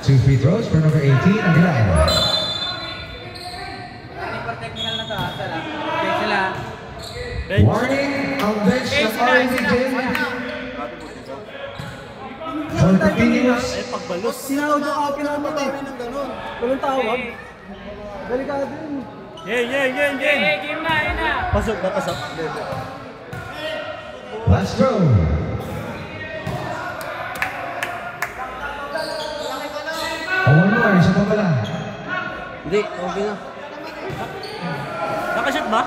2 free throws for number 18, Aguilar. Technical na to. Sila. Warning, ang bench ng RNC Gym. For continuous. Sinawad yung akin na bumabawi ng ganon. Walang tawag. Delikado yun. Game na, yun na. Pasok na, pasok. Last throw. One more, isa pa pala. Hindi, okay na. Nakashoot ba?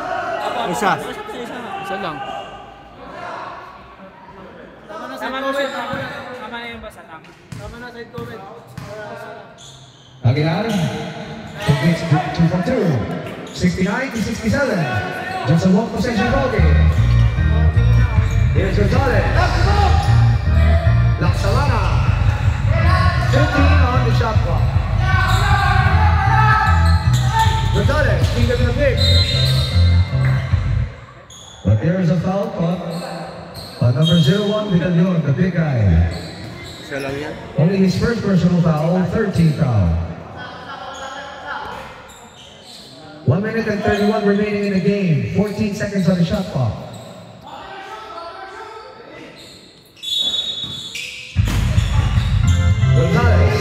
Isa. Isa lang. Tama na yung basa. Tama na, side comment. Aguilar. Takes 2 from 2. 69-67. Just a 1 possession ball game. Here's Gonzalez. Laksalana. 15 on the shot clock. Gonzalez, speed up in the pick. But there is a foul caught on number 01, Villalon, the big guy. Isa lang yan. Only his first personal foul, 13th foul. 1 minute and 31 remaining in the game. 14 seconds on the shot clock. Gonzalez.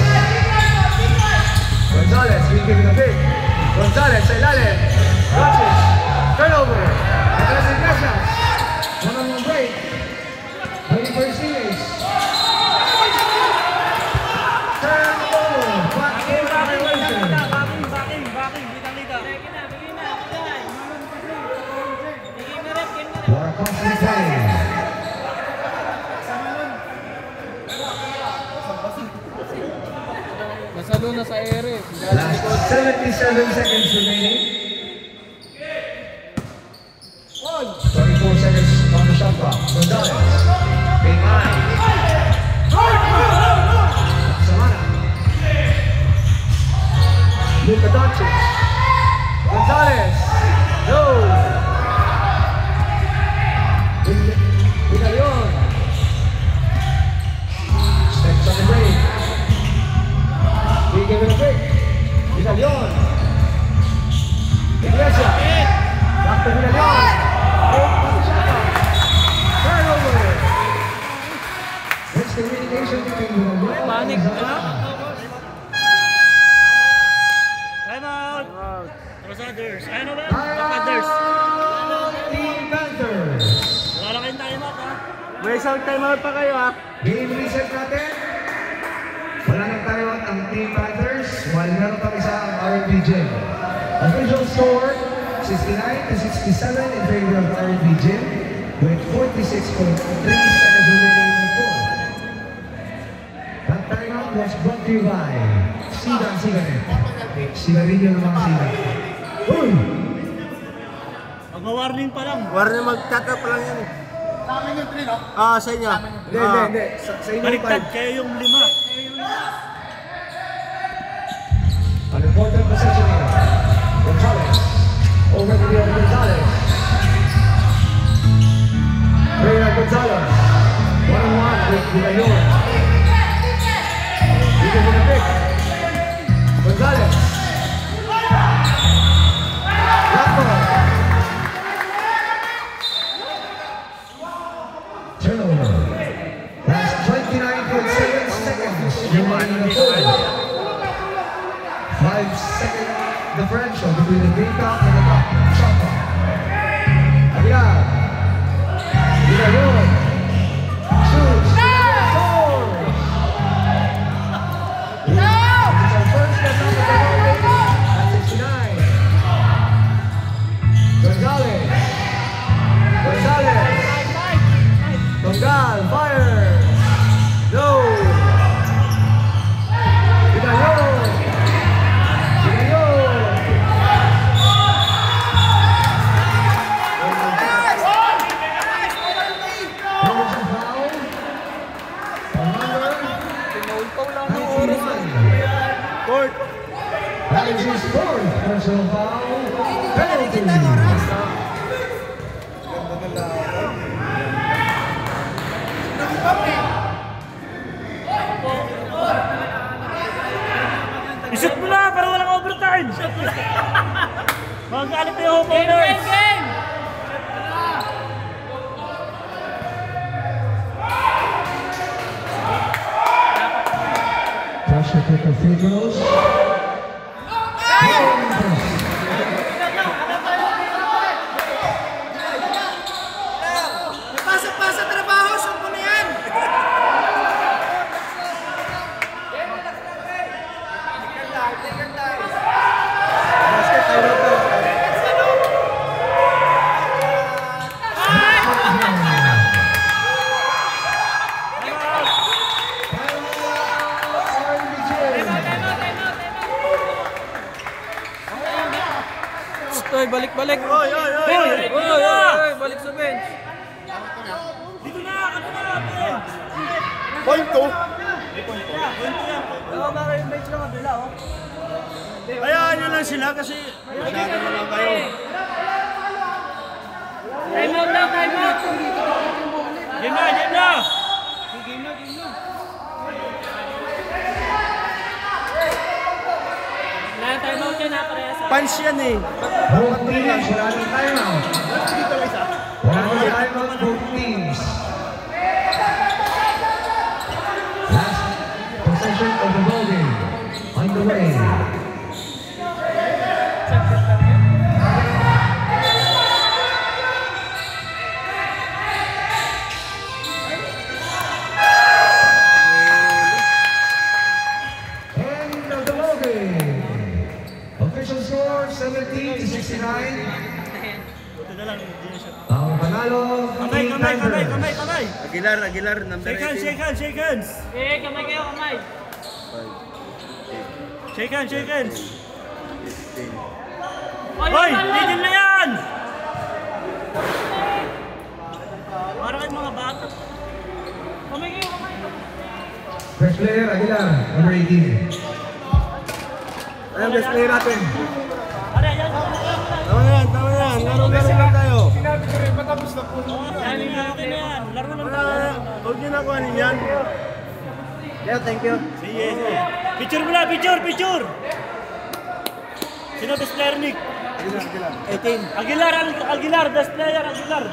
Gonzalez, he's giving a big. Gonzalez, sa ilalim. Gotcha. Turnover. Nicolas Iglesias. One-on-one break. Waiting for his teammates. Turnover. Flat game violation. What a costly play. Nasalo na sa ere. Last 77 seconds remaining. 24 seconds on the shot clock. Gonzalez. Big eye. Samana. Luka Doncic. Gonzalez. No. Villalon. Steps on the break. He gave it a break. Villalon. Iglesias. Back to Villalon. Turnover. It's communication between Villalon. Panic. Time out. Crusaders. Ano ba? Crusaders. Team Panthers. Wala lang kayong time out ha. May isang timeout pa kayo ha. Game reset natin. Wala nang timeout ang Team Panthers while meron pang isa ang R&B Gym. Official score 69-67 in favor of R&B Gym with 46.3 seconds remaining in the fourth. That timeout was brought to you by Sigan Sigaret. Sigarilyo ng mga sigat. Uy! Mag-warning pa lang. Warning mag-cut-up lang yan eh. Sa amin yung 3, no? Ah, sa inyo. Hindi. Sa inyo Baliktad, 5. kayo yung 5. An important possession here. Gonzalez. Over to the other Gonzalez. Reyna Gonzalez. One-on-one with Villalon. Dito mo na pick. Gonzalez. Black ball. Vita in the top. Shot clock. Aguilar. Villarreal. Shoots. Scores. It's our first step up at 69. Gonzalez. Tonggal, fire. No. Villarreal. That is his fourth personal foul. Penalty. Isip mo na para walang overtime! Magalit na yung homeowners! Pressure kick of free throws. Pasa trabaho, shoot mo na yan! Basket, tayo na to. Toy, balik-balik. Oy! Balik sa bench. Dito na! Ano na? Point 2. Oo, baka yung bench lang kabila, oh. Hayaan nyo lang sila kasi masyado na lang kayo. Time out daw, time out. Game na! Game na! Wala, time out yan, ha, parehas. Punch yan eh. Both teams, wala nang timeout. Wala nang timeout, both teams. Last possession of the ball game. On the way. End of the ball game. Official score 70-69. Ang panalo, Team Thunders. Aguilar, number 18. Shake hands! Eh, kamay kayo, kamay. Shake hands! Oy, Hoy! Tigil na yan! Para kayong mga bata. Kamay kayo, kamay. First player, Aguilar, number 18. Ayan, best player natin. Are, yan! Tama yan. Laro lang tayo. Sinabi ko rin, matapos na po. Yan, okay na yan. Laro lang tayo. Huwag nyo na kuhanin yan. Yeah, thank you. Sige. Picture mo na, picture! Sino best player, Nick? Aguilar. 18. Aguilar, best player, Aguilar.